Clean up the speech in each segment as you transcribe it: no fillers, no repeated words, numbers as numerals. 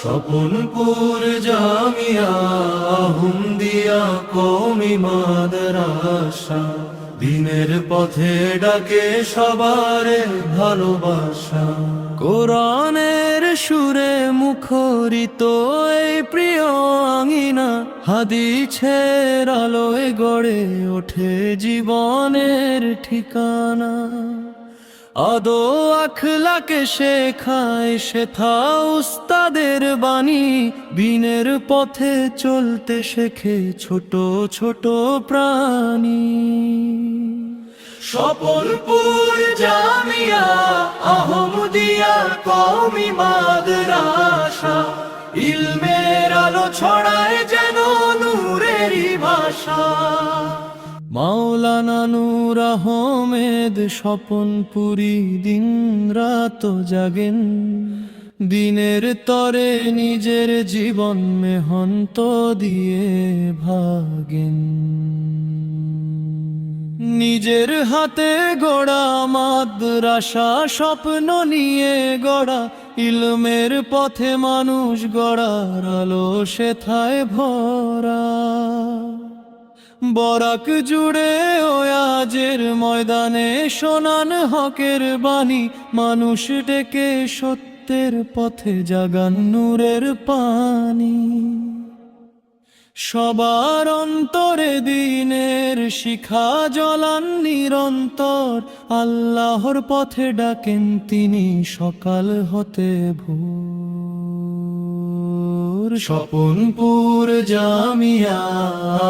স্বপনপুর জামিয়া আহমদিয়া কওমি মাদ্রাসা, দিনের পথে ডাকে সবারে ভালোবাসা। কোরআনের সুরে মুখরিত এই প্রিয় আঙিনা, হাদিসের আলোয় গড়ে ওঠে জীবনের ঠিকানা। আদো আখলাকে শেখায় শেথা উস্তাদের বাণী, বিনের পথে চলতে শেখে ছোট ছোট প্রাণী। স্বপনপুর জামিয়া আহমদিয়া কওমি মাদ্রাসা, ইলমের আলো ছড়ায় যেন নূরেরই ভাষা। মাওলানা নূর আহমেদ স্বপনপুরি দিন রাত জাগেন, দিনের তরে নিজের জীবন মেহনত দিয়ে ভাগেন। নিজের হাতে গড়া মাদ্রাসা, স্বপ্ন নিয়ে গড়া, ইলমের পথে মানুষ গড়ার আলো সেথায় ভরা। বরাক জুড়ে ওয়াজের ময়দানে শোনান হকের বাণী, মানুষ ডেকে সত্যের পথে জাগান নূরের পানি। সবার অন্তরে দিনের শিখা জ্বলান নিরন্তর, আল্লাহর পথে ডাকেন তিনি সকাল হতে ভোর। স্বপনপুর জামিয়া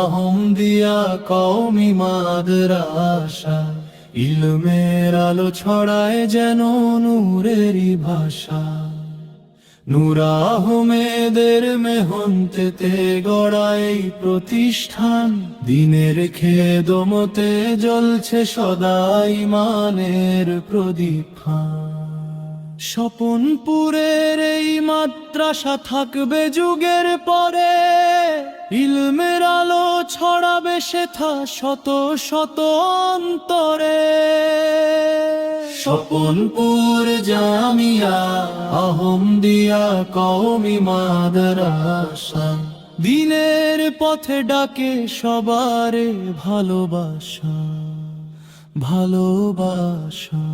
আহমদিয়া কওমি মাদ্রাসা, ইলমের আলো ছড়ায় যেন নূরেরই ভাষা। নূর আহমেদের মেহনতেতে গড়া এই প্রতিষ্ঠান, দিনের খেদমতে জ্বলছে সদা ঈমানের প্রদীপ। স্বপনপুরের এই মাদ্রাসা থাকবে যুগের পরে, ইলমের আলো ছড়াবে সেথা শত শত অন্তরে। স্বপনপুর জামিয়া আহমদিয়া কওমি মাদ্রাসা, দিনের পথে ডাকে সবারে ভালোবাসা ভালোবাসা।